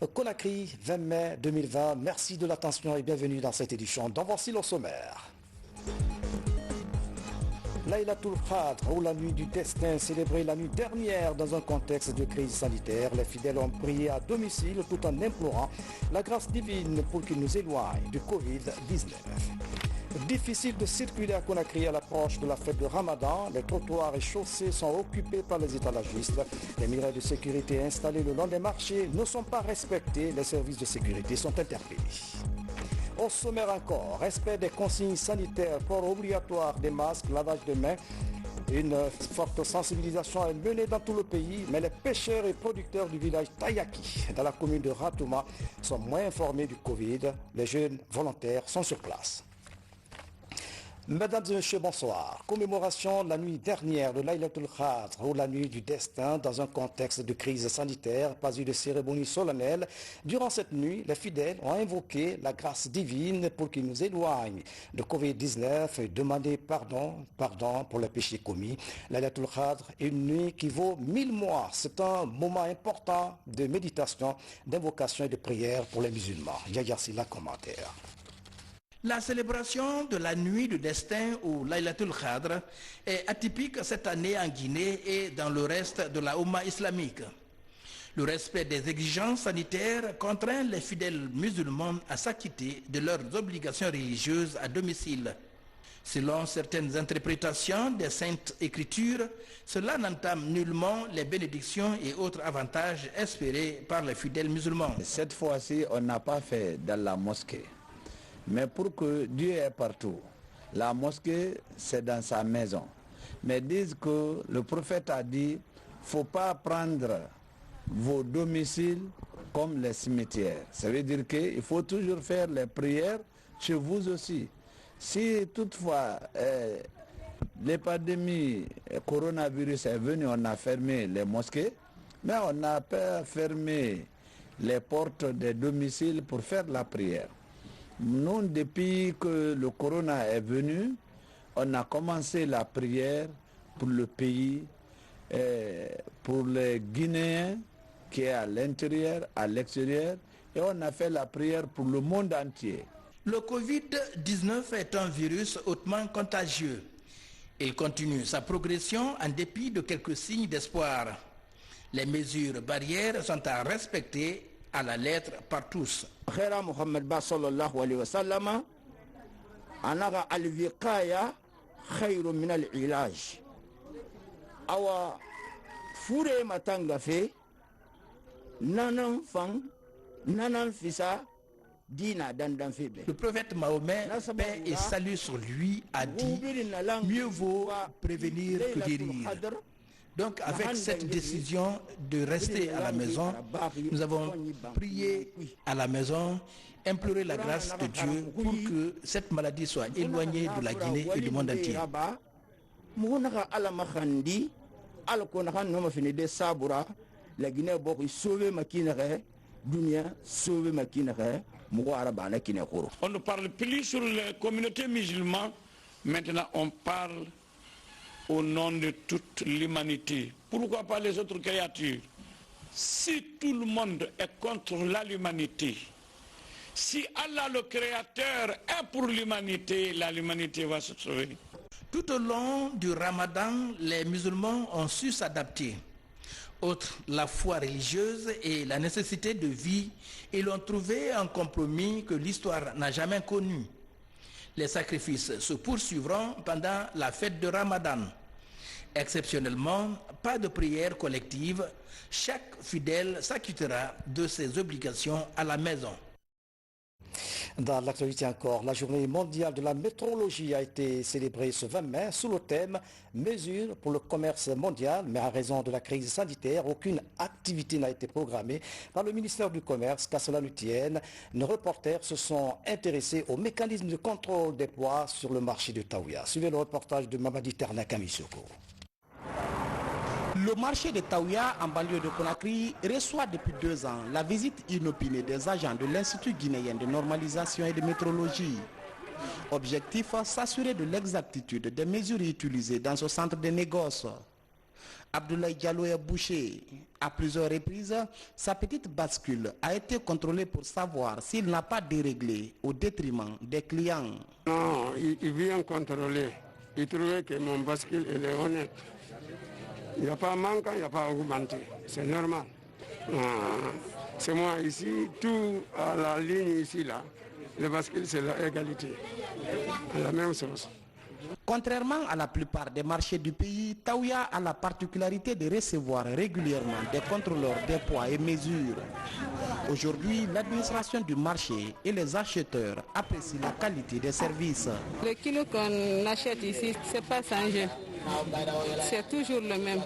Conakry, 20 mai 2020. Merci de l'attention et bienvenue dans cette édition. Dans voici le sommaire. Laylatul Qadr, ou la nuit du destin, célébrée la nuit dernière dans un contexte de crise sanitaire. Les fidèles ont prié à domicile tout en implorant la grâce divine pour qu'il nous éloigne du Covid-19. Difficile de circuler à Conakry à l'approche de la fête de Ramadan. Les trottoirs et chaussées sont occupés par les étalagistes. Les murailles de sécurité installées le long des marchés ne sont pas respectées. Les services de sécurité sont interpellés. Au sommaire encore, respect des consignes sanitaires, port obligatoire des masques, lavage de mains. Une forte sensibilisation est menée dans tout le pays, mais les pêcheurs et producteurs du village Tayaki, dans la commune de Ratouma, sont moins informés du Covid. Les jeunes volontaires sont sur place. Mesdames et messieurs, bonsoir. Commémoration la nuit dernière de Laylatul Qadr, ou la nuit du destin, dans un contexte de crise sanitaire, pas eu de cérémonie solennelle. Durant cette nuit, les fidèles ont invoqué la grâce divine pour qu'il nous éloigne de Covid-19 et demandé pardon pour les péchés commis. Laylatul Qadr est une nuit qui vaut 1000 mois. C'est un moment important de méditation, d'invocation et de prière pour les musulmans. Yaya Silla, commentaire. La célébration de la nuit du destin ou Laylatul Qadr est atypique cette année en Guinée et dans le reste de la Oumma islamique. Le respect des exigences sanitaires contraint les fidèles musulmans à s'acquitter de leurs obligations religieuses à domicile. Selon certaines interprétations des Saintes Écritures, cela n'entame nullement les bénédictions et autres avantages espérés par les fidèles musulmans. Cette fois-ci, on n'a pas fait dans la mosquée. Mais pour que Dieu est partout, la mosquée c'est dans sa maison. Mais disent que le prophète a dit, il ne faut pas prendre vos domiciles comme les cimetières. Ça veut dire qu'il faut toujours faire les prières chez vous aussi. Si toutefois l'épidémie coronavirus est venue, on a fermé les mosquées, mais on n'a pas fermé les portes des domiciles pour faire la prière. Nous, depuis que le corona est venu, on a commencé la prière pour le pays, pour les Guinéens qui est à l'intérieur, à l'extérieur, et on a fait la prière pour le monde entier. Le Covid-19 est un virus hautement contagieux. Il continue sa progression en dépit de quelques signes d'espoir. Les mesures barrières sont à respecter à la lettre par tous. Khera Muhammad ba sallallahu alayhi wa sallam anaga al-wiqaya khayru min al-ilaj. Awa fure matanga fe nanan fang nanan fisa dina dandan fe. Le prophète Mahomet, paix et salut sur lui, a dit mieux vaut prévenir que guérir. Donc avec cette décision de rester à la maison, nous avons prié à la maison, imploré la grâce de Dieu pour que cette maladie soit éloignée de la Guinée et du monde entier. On ne parle plus sur les communautés musulmanes, maintenant on parle au nom de toute l'humanité. Pourquoi pas les autres créatures? Si tout le monde est contre l'humanité, si Allah le Créateur est pour l'humanité va se sauver. Tout au long du Ramadan, les musulmans ont su s'adapter. Outre la foi religieuse et la nécessité de vie, ils ont trouvé un compromis que l'histoire n'a jamais connu. Les sacrifices se poursuivront pendant la fête de Ramadan. Exceptionnellement, pas de prière collective. Chaque fidèle s'acquittera de ses obligations à la maison. Dans l'actualité encore, la journée mondiale de la météorologie a été célébrée ce 20 mai sous le thème « Mesures pour le commerce mondial », mais en raison de la crise sanitaire, aucune activité n'a été programmée par le ministère du Commerce. Qu'à cela ne tienne, nos reporters se sont intéressés au mécanisme de contrôle des poids sur le marché de Taouya. Suivez le reportage de Mamadi Ternak Amisoko. Le marché de Taouya, en banlieue de Conakry, reçoit depuis 2 ans la visite inopinée des agents de l'Institut guinéen de normalisation et de métrologie. Objectif, s'assurer de l'exactitude des mesures utilisées dans ce centre de négoce. Abdoulaye Diallo est bouché. À plusieurs reprises, sa petite bascule a été contrôlée pour savoir s'il n'a pas déréglé au détriment des clients. Non, il vient contrôler. Il trouvait que mon bascule est honnête. Il n'y a pas manquant, il n'y a pas augmenté. C'est normal. C'est moi ici, tout à la ligne ici, là. Le bascule, c'est l'égalité. La même chose. Contrairement à la plupart des marchés du pays, Taouya a la particularité de recevoir régulièrement des contrôleurs des poids et mesures. Aujourd'hui, l'administration du marché et les acheteurs apprécient la qualité des services. Le kilo qu'on achète ici, ce n'est pas changé. C'est toujours le même.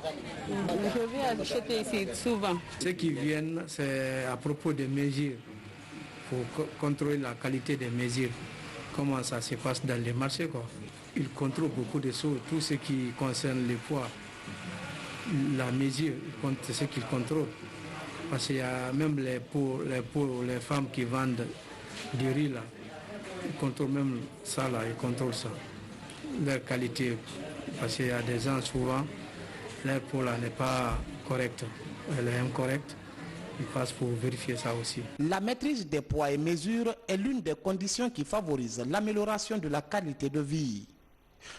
Je viens acheter ici souvent. Ceux qui viennent, c'est à propos des mesures, pour contrôler la qualité des mesures. Comment ça se passe dans les marchés, quoi. Ils contrôlent beaucoup de choses, tout ce qui concerne les poids, la mesure, c'est ce qu'ils contrôlent. Parce qu'il y a même les femmes qui vendent du riz là, ils contrôlent même ça là, ils contrôlent ça. Leur qualité, parce qu'il y a des gens souvent, leur peau là n'est pas correcte, elle est incorrecte. Ils passent pour vérifier ça aussi. La maîtrise des poids et mesures est l'une des conditions qui favorise l'amélioration de la qualité de vie.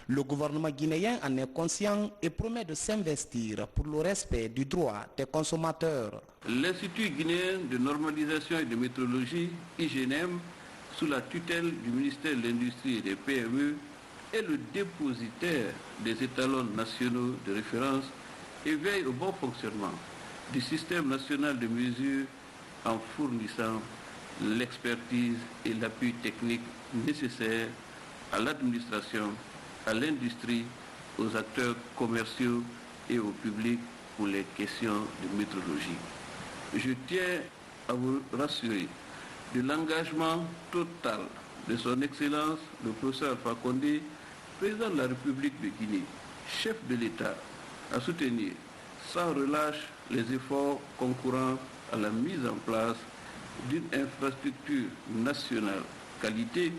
Le gouvernement guinéen en est conscient et promet de s'investir pour le respect du droit des consommateurs. L'Institut guinéen de normalisation et de métrologie, IGNM, sous la tutelle du ministère de l'Industrie et des PME, est le dépositaire des étalons nationaux de référence et veille au bon fonctionnement du système national de mesure en fournissant l'expertise et l'appui technique nécessaires à l'administration, à l'industrie, aux acteurs commerciaux et au public pour les questions de métrologie. Je tiens à vous rassurer de l'engagement total de son Excellence le professeur Alpha Condé, président de la République de Guinée, chef de l'État, à soutenir sans relâche les efforts concourant à la mise en place d'une infrastructure nationale qualité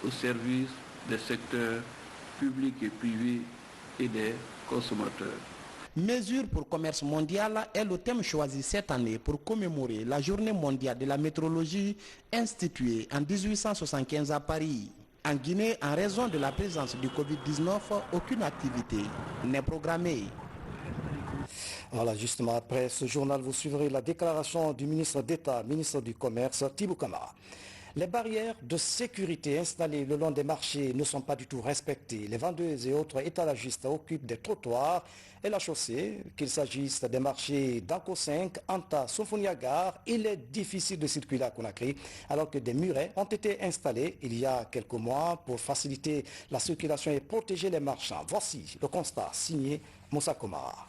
au service des secteurs publics et privés et des consommateurs. Mesures pour commerce mondial est le thème choisi cette année pour commémorer la journée mondiale de la métrologie instituée en 1875 à Paris. En Guinée, en raison de la présence du Covid-19, aucune activité n'est programmée. Voilà, justement après ce journal, vous suivrez la déclaration du ministre d'État, ministre du Commerce, Tibou Camara. Les barrières de sécurité installées le long des marchés ne sont pas du tout respectées. Les vendeuses et autres étalagistes occupent des trottoirs et la chaussée, qu'il s'agisse des marchés d'Anko 5, Anta, Sofoniagar. Il est difficile de circuler à Conakry alors que des murets ont été installés il y a quelques mois pour faciliter la circulation et protéger les marchands. Voici le constat signé Moussa Komara.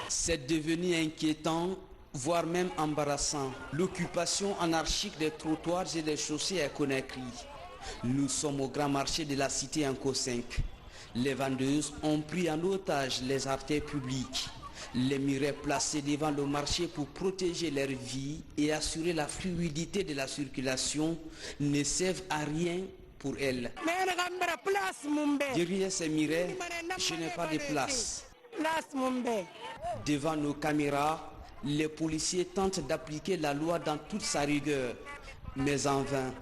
C'est devenu inquiétant, voire même embarrassant, l'occupation anarchique des trottoirs et des chaussées à Conakry. Nous sommes au grand marché de la cité Anko 5. Les vendeuses ont pris en otage les artères publiques. Les murets placés devant le marché pour protéger leur vie et assurer la fluidité de la circulation ne servent à rien pour elles. Derrière ces murets, je n'ai pas de place. Devant nos caméras, les policiers tentent d'appliquer la loi dans toute sa rigueur, mais en vain.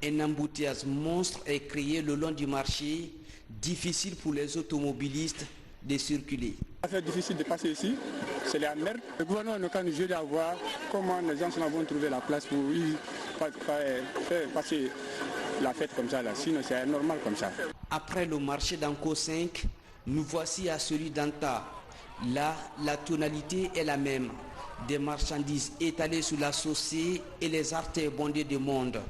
Un embouteillage monstre est créé le long du marché, difficile pour les automobilistes de circuler. C'est difficile de passer ici, c'est la merde. Le gouvernement n'a qu'à nous aider à voir comment les gens vont trouver la place pour faire passer la fête comme ça, là. Sinon c'est normal comme ça. Après le marché d'Anko 5, nous voici à celui d'Anta. Là, la tonalité est la même. Des marchandises étalées sur la chaussée et les artères bondées de monde.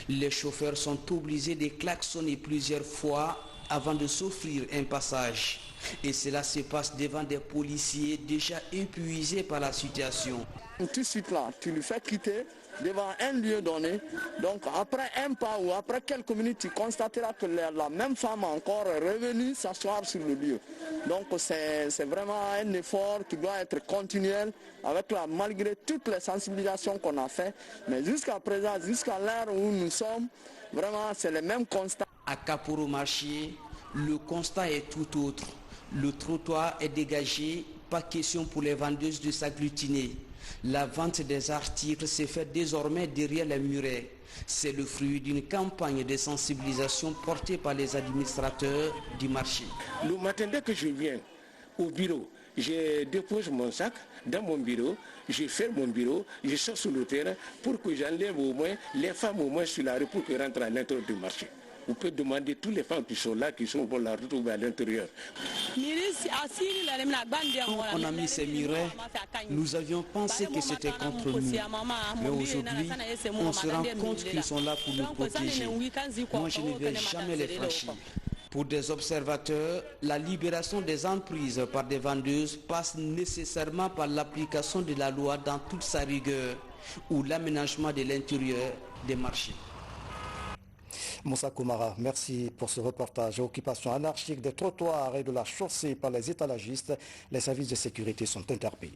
Les chauffeurs sont obligés de klaxonner plusieurs fois avant de s'offrir un passage. Et cela se passe devant des policiers déjà épuisés par la situation. Tout de suite là, tu le fais quitter devant un lieu donné. Donc après un pas ou après quelques minutes, tu constateras que la même femme est encore revenue s'asseoir sur le lieu. Donc c'est vraiment un effort qui doit être continuel malgré toutes les sensibilisations qu'on a fait. Mais jusqu'à présent, jusqu'à l'heure où nous sommes, vraiment c'est le même constat. À Kaporo Marché, le constat est tout autre. Le trottoir est dégagé pas question pour les vendeuses de s'agglutiner. La vente des articles se fait désormais derrière les murets. C'est le fruit d'une campagne de sensibilisation portée par les administrateurs du marché. Le matin, dès que je viens au bureau, je dépose mon sac dans mon bureau, je ferme mon bureau, je sors sur le terrain pour que j'enlève au moins les femmes au moins sur la rue pour qu'elles rentrent à l'intérieur du marché. Vous pouvez demander toutes les femmes qui sont là, qui sont pour la retrouver à l'intérieur. Quand on a mis ces murets, nous avions pensé que c'était contre nous. Mais aujourd'hui, on se rend compte qu'ils sont là pour nous protéger. Moi, je ne vais jamais les franchir. Pour des observateurs, la libération des emprises par des vendeuses passe nécessairement par l'application de la loi dans toute sa rigueur ou l'aménagement de l'intérieur des marchés. Moussa Koumara, merci pour ce reportage. Occupation anarchique des trottoirs et de la chaussée par les étalagistes, les services de sécurité sont interpellés.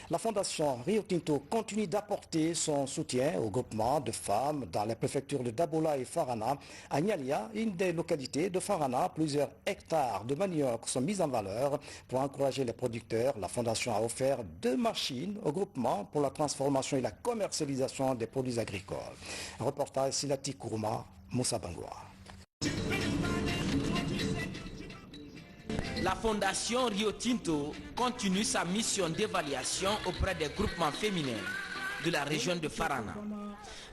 La fondation Rio Tinto continue d'apporter son soutien au groupement de femmes dans les préfectures de Dabola et Farana. À Nialia, une des localités de Farana, plusieurs hectares de manioc sont mis en valeur. Pour encourager les producteurs, la fondation a offert 2 machines au groupement pour la transformation et la commercialisation des produits agricoles. Un reportage Silati Kourouma, Moussa Bangoua. La fondation Rio Tinto continue sa mission d'évaluation auprès des groupements féminins de la région de Farana.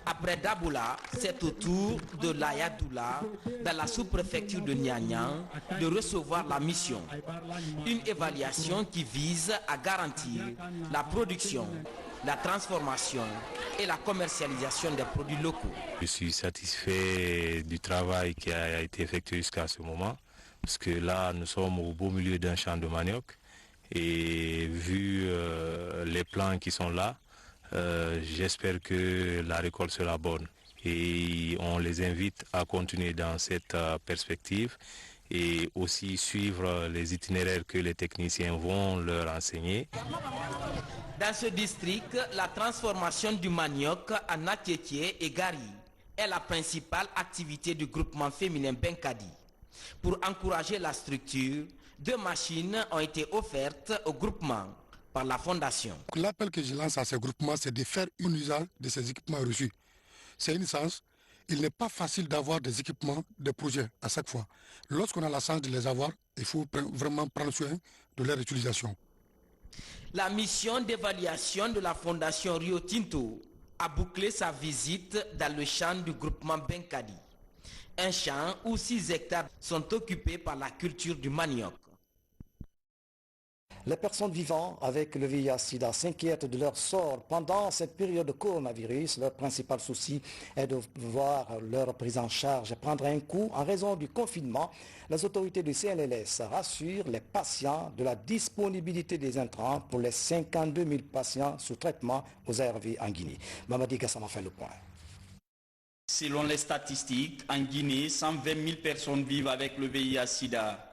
Après Daboula, c'est au tour de l'Ayadoula, dans la sous-préfecture de Nianyang, de recevoir la mission. Une évaluation qui vise à garantir la production, la transformation et la commercialisation des produits locaux. Je suis satisfait du travail qui a été effectué jusqu'à ce moment, parce que là, nous sommes au beau milieu d'un champ de manioc et vu les plants qui sont là, j'espère que la récolte sera bonne. Et on les invite à continuer dans cette perspective et aussi suivre les itinéraires que les techniciens vont leur enseigner. Dans ce district, la transformation du manioc en atiétié et gari est la principale activité du groupement féminin Benkadi. Pour encourager la structure, 2 machines ont été offertes au groupement par la fondation. L'appel que je lance à ces groupements, c'est de faire un usage de ces équipements reçus. C'est une chance. Il n'est pas facile d'avoir des équipements, des projets à chaque fois. Lorsqu'on a la chance de les avoir, il faut vraiment prendre soin de leur utilisation. La mission d'évaluation de la fondation Rio Tinto a bouclé sa visite dans le champ du groupement Benkadi. Un champ où 6 hectares sont occupés par la culture du manioc. Les personnes vivant avec le VIH-Sida s'inquiètent de leur sort. Pendant cette période de coronavirus, leur principal souci est de voir leur prise en charge prendre un coup en raison du confinement. Les autorités du CNLS rassurent les patients de la disponibilité des intrants pour les 52 000 patients sous traitement aux ARV en Guinée. Mamadi Gassama fait le point. Selon les statistiques, en Guinée, 120 000 personnes vivent avec le VIH-Sida.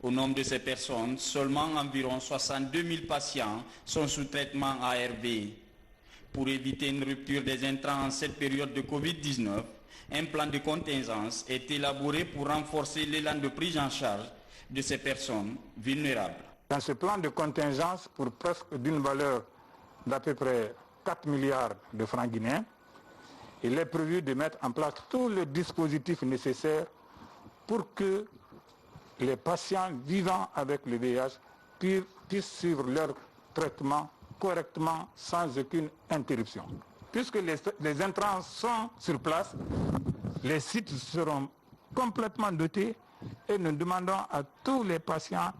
Au nombre de ces personnes, seulement environ 62 000 patients sont sous traitement ARV. Pour éviter une rupture des intrants en cette période de Covid-19, un plan de contingence est élaboré pour renforcer l'élan de prise en charge de ces personnes vulnérables. Dans ce plan de contingence, pour presque d'une valeur d'à peu près 4 milliards de francs guinéens, il est prévu de mettre en place tous les dispositifs nécessaires pour que les patients vivant avec le VIH puissent suivre leur traitement correctement sans aucune interruption. Puisque les intrants sont sur place, les sites seront complètement dotés et nous demandons à tous les patients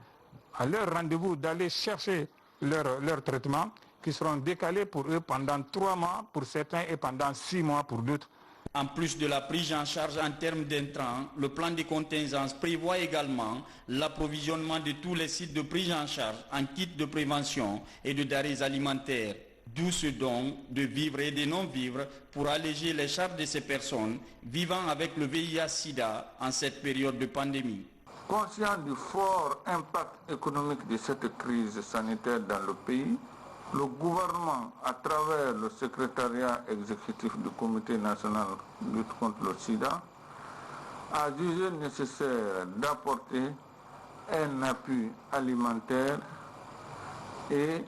à leur rendez-vous d'aller chercher leur traitement qui seront décalés pour eux pendant 3 mois pour certains et pendant 6 mois pour d'autres. En plus de la prise en charge en termes d'intrants, le plan de contingence prévoit également l'approvisionnement de tous les sites de prise en charge en kits de prévention et de denrées alimentaires. D'où ce don de vivres et de non-vivres pour alléger les charges de ces personnes vivant avec le VIH-Sida en cette période de pandémie. Conscient du fort impact économique de cette crise sanitaire dans le pays, le gouvernement, à travers le secrétariat exécutif du Comité national de lutte contre le sida, a jugé nécessaire d'apporter un appui alimentaire et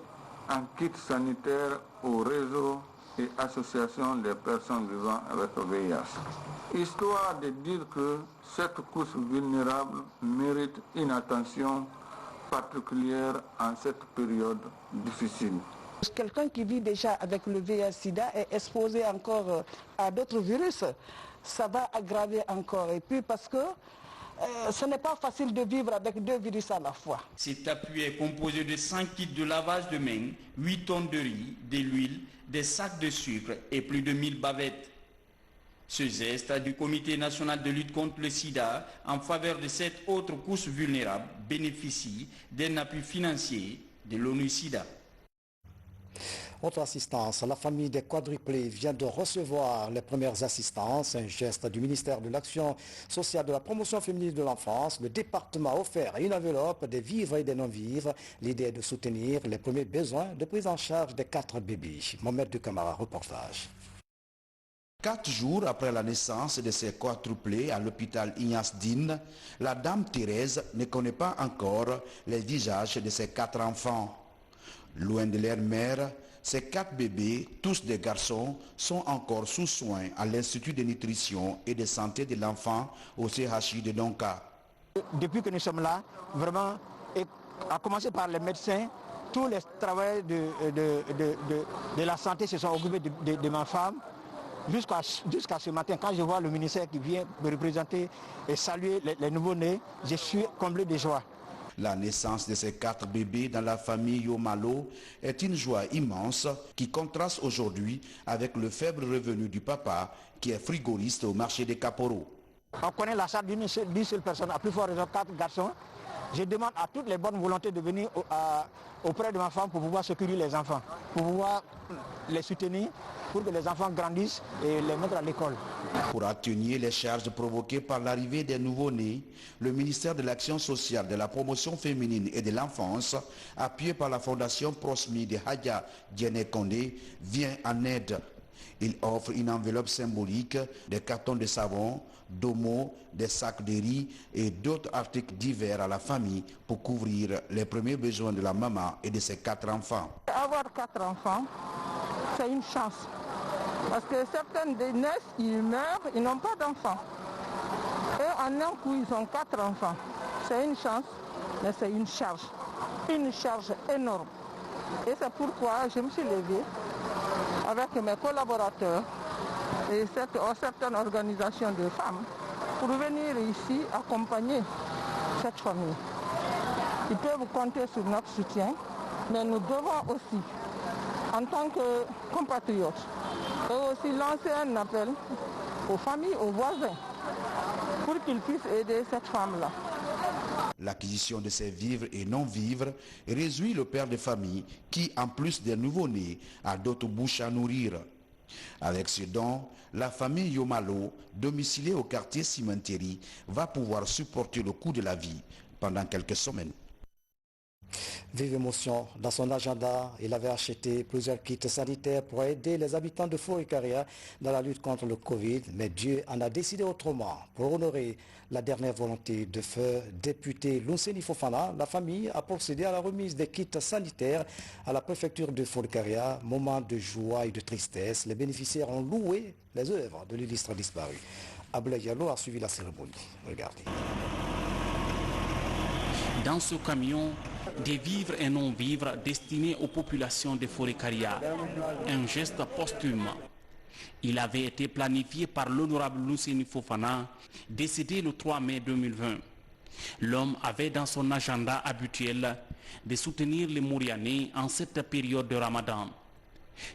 un kit sanitaire au réseau et association des personnes vivant avec le VIH. Histoire de dire que cette couche vulnérable mérite une attention particulière en cette période difficile. Quelqu'un qui vit déjà avec le VIH-Sida est exposé encore à d'autres virus, ça va aggraver encore. Et puis parce que ce n'est pas facile de vivre avec 2 virus à la fois. Cet appui est composé de 5 kits de lavage de mains, 8 tonnes de riz, de l'huile, des sacs de sucre et plus de 1000 bavettes. Ce geste du Comité national de lutte contre le sida en faveur de cette autre couche vulnérable bénéficie d'un appui financier de l'ONU-SIDA. Autre assistance, la famille des quadruplés vient de recevoir les premières assistances, un geste du ministère de l'Action sociale de la promotion féminine de l'enfance. Le département a offert une enveloppe des vivres et des non-vivres. L'idée est de soutenir les premiers besoins de prise en charge des 4 bébés. Mohamed Dukamara, reportage. 4 jours après la naissance de ces quadruplés à l'hôpital Ignace Dine, la dame Thérèse ne connaît pas encore les visages de ses 4 enfants. Loin de leur mère, ces 4 bébés, tous des garçons, sont encore sous soins à l'Institut de nutrition et de santé de l'enfant au CHI de Donka. Depuis que nous sommes là, vraiment, et à commencer par les médecins, tous les travailleurs de la santé se sont occupés de ma femme. Jusqu'à ce matin, quand je vois le ministère qui vient me représenter et saluer les nouveaux-nés, je suis comblé de joie. La naissance de ces 4 bébés dans la famille Yomalo est une joie immense qui contraste aujourd'hui avec le faible revenu du papa qui est frigoriste au marché des Caporos. On connaît la charge d'une seule personne, à plus fort raison 4 garçons. Je demande à toutes les bonnes volontés de venir auprès de ma femme pour pouvoir secourir les enfants, pour pouvoir les soutenir, pour que les enfants grandissent et les mettre à l'école. Pour atténuer les charges provoquées par l'arrivée des nouveaux-nés, le ministère de l'Action sociale, de la promotion féminine et de l'enfance, appuyé par la fondation Prosmi de Hadja Diene Kondé, vient en aide. Il offre une enveloppe symbolique, des cartons de savon, d'omo, des sacs de riz et d'autres articles divers à la famille pour couvrir les premiers besoins de la maman et de ses 4 enfants. Avoir 4 enfants, c'est une chance. Parce que certaines naissent, ils meurent, ils n'ont pas d'enfants. Et en un coup, ils ont 4 enfants. C'est une chance, mais c'est une charge énorme. Et c'est pourquoi je me suis levée avec mes collaborateurs et certaines organisations de femmes pour venir ici accompagner cette famille. Ils peuvent compter sur notre soutien, mais nous devons aussi, en tant que compatriotes, aussi lancer un appel aux familles, aux voisins, pour qu'ils puissent aider cette femme-là. L'acquisition de ces vivres et non-vivres réjouit le père de famille qui, en plus des nouveau-nés, a d'autres bouches à nourrir. Avec ce don, la famille Yomalo, domiciliée au quartier Cimentéri, va pouvoir supporter le coût de la vie pendant quelques semaines. Vive émotion. Dans son agenda, il avait acheté plusieurs kits sanitaires pour aider les habitants de Forêt-Caria dans la lutte contre le Covid. Mais Dieu en a décidé autrement. Pour honorer la dernière volonté de feu député Lunseni Fofana, la famille a procédé à la remise des kits sanitaires à la préfecture de Forêt-Caria. Moment de joie et de tristesse. Les bénéficiaires ont loué les œuvres de l'illustre disparu. Ablaye Diallo a suivi la cérémonie. Regardez. Dans ce camion, des vivres et non-vivres destinés aux populations de Forêt-Caria. Un geste posthume. Il avait été planifié par l'honorable Lunseni Fofana, décédé le 3 mai 2020. L'homme avait dans son agenda habituel de soutenir les Mourianais en cette période de Ramadan.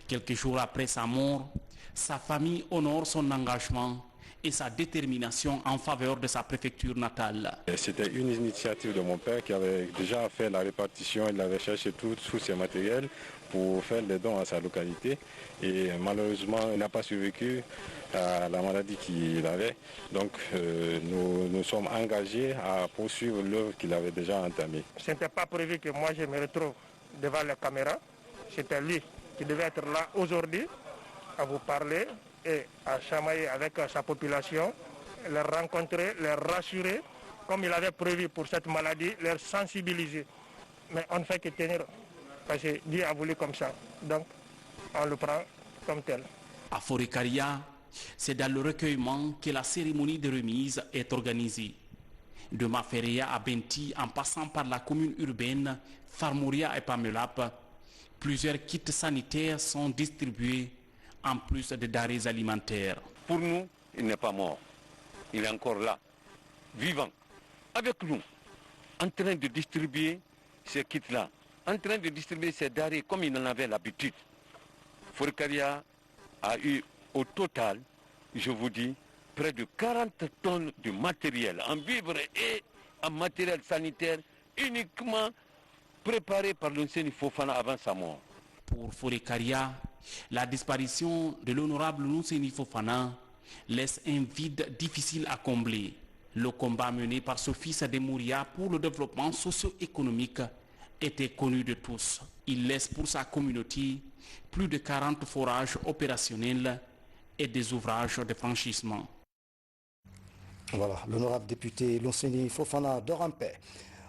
Quelques jours après sa mort, sa famille honore son engagement et sa détermination en faveur de sa préfecture natale. C'était une initiative de mon père qui avait déjà fait la répartition, il avait cherché tous ses matériels pour faire des dons à sa localité et malheureusement il n'a pas survécu à la maladie qu'il avait. Donc nous sommes engagés à poursuivre l'œuvre qu'il avait déjà entamée. Ce n'était pas prévu que moi je me retrouve devant la caméra, c'était lui qui devait être là aujourd'hui à vous parler et à chamailler avec sa population, les rencontrer, les rassurer, comme il avait prévu pour cette maladie, les sensibiliser. Mais on ne fait que tenir Parce que Dieu a voulu comme ça. Donc, on le prend comme tel. À Forêt-Caria, c'est dans le recueillement que la cérémonie de remise est organisée. De Maferia à Benti, en passant par la commune urbaine, Farmouria et Pamelap, plusieurs kits sanitaires sont distribués en plus de denrées alimentaires. Pour nous, il n'est pas mort. Il est encore là, vivant, avec nous, en train de distribuer ces kits-là, en train de distribuer ces denrées comme il en avait l'habitude. Forêt-Caria a eu au total, je vous dis, près de 40 tonnes de matériel en vivres et en matériel sanitaire uniquement préparé par l'Onceni Fofana avant sa mort. Pour Forêt-Caria, la disparition de l'honorable Onceni Fofana laisse un vide difficile à combler. Le combat mené par ce fils de Mouria pour le développement socio-économique était connu de tous. Il laisse pour sa communauté plus de 40 forages opérationnels et des ouvrages de franchissement. Voilà, l'honorable député Onceni Fofana dort en paix.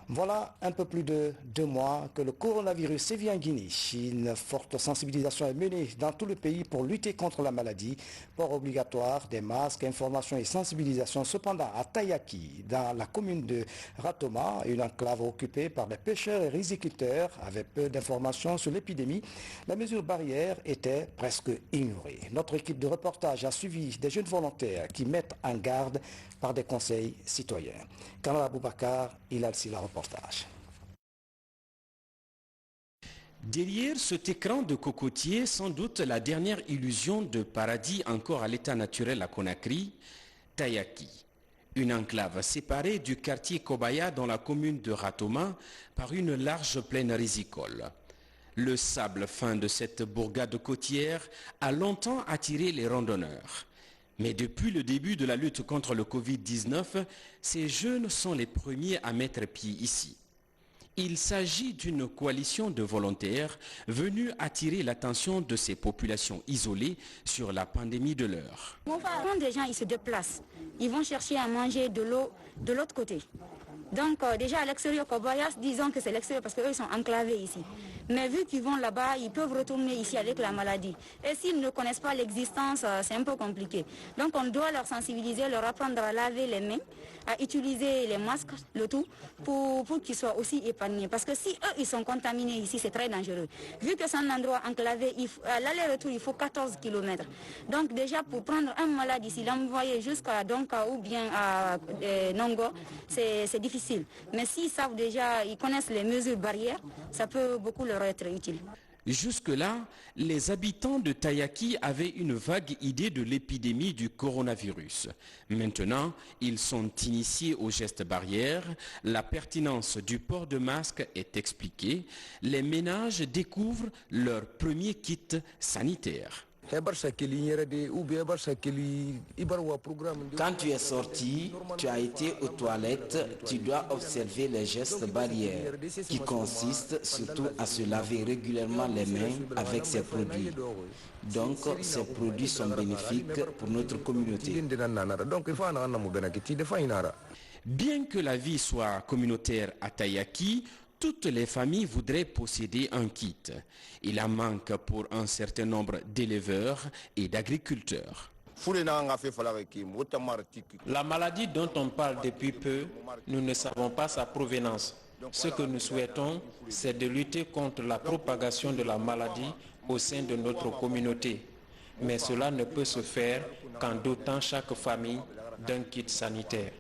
Voilà un peu plus de 2 mois que le coronavirus sévit en Guinée. Une forte sensibilisation est menée dans tout le pays pour lutter contre la maladie. Port obligatoire des masques, information et sensibilisation. Cependant, à Tayaki, dans la commune de Ratoma, une enclave occupée par des pêcheurs et riziculteurs avec peu d'informations sur l'épidémie, la mesure barrière était presque ignorée. Notre équipe de reportage a suivi des jeunes volontaires qui mettent en garde par des conseils citoyens. Kanal Aboubakar, il a aussi la reportage. Derrière cet écran de cocotier, sans doute la dernière illusion de paradis encore à l'état naturel à Conakry, Tayaki. Une enclave séparée du quartier Kobaya dans la commune de Ratoma par une large plaine rizicole. Le sable fin de cette bourgade côtière a longtemps attiré les randonneurs. Mais depuis le début de la lutte contre le Covid-19, ces jeunes sont les premiers à mettre pied ici. Il s'agit d'une coalition de volontaires venus attirer l'attention de ces populations isolées sur la pandémie de l'heure. Quand des gens ils se déplacent, ils vont chercher à manger de l'eau de l'autre côté. Donc déjà à l'extérieur, Kobayas, disons que c'est l'extérieur parce qu'eux ils sont enclavés ici. Mais vu qu'ils vont là-bas, ils peuvent retourner ici avec la maladie. Et s'ils ne connaissent pas l'existence, c'est un peu compliqué. Donc on doit leur sensibiliser, leur apprendre à laver les mains, à utiliser les masques, le tout, pour qu'ils soient aussi épargnés. Parce que si eux, ils sont contaminés ici, c'est très dangereux. Vu que c'est un endroit enclavé, à l'aller-retour, il faut 14 km. Donc déjà, pour prendre un malade ici, l'envoyer jusqu'à Donka ou bien à Nongo, c'est difficile. Mais s'ils savent déjà, ils connaissent les mesures barrières, ça peut beaucoup leur être utile. Jusque-là, les habitants de Tayaki avaient une vague idée de l'épidémie du coronavirus. Maintenant, ils sont initiés aux gestes barrières, la pertinence du port de masque est expliquée, les ménages découvrent leur premier kit sanitaire. Quand tu es sorti, tu as été aux toilettes, tu dois observer les gestes barrières qui consistent surtout à se laver régulièrement les mains avec ces produits. Donc, ces produits sont bénéfiques pour notre communauté. Bien que la vie soit communautaire à Tayaki, toutes les familles voudraient posséder un kit. Il en manque pour un certain nombre d'éleveurs et d'agriculteurs. La maladie dont on parle depuis peu, nous ne savons pas sa provenance. Ce que nous souhaitons, c'est de lutter contre la propagation de la maladie au sein de notre communauté. Mais cela ne peut se faire qu'en dotant chaque famille d'un kit sanitaire.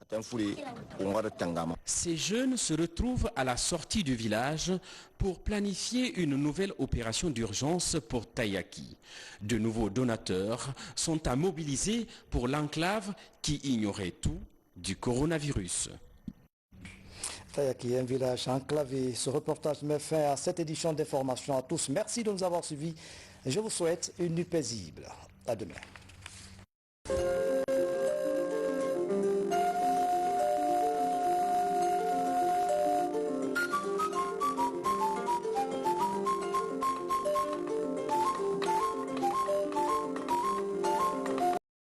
Ces jeunes se retrouvent à la sortie du village pour planifier une nouvelle opération d'urgence pour Tayaki. De nouveaux donateurs sont à mobiliser pour l'enclave qui ignorait tout du coronavirus. Tayaki, un village enclavé. Ce reportage met fin à cette édition d'information. À tous, merci de nous avoir suivis. Je vous souhaite une nuit paisible. À demain.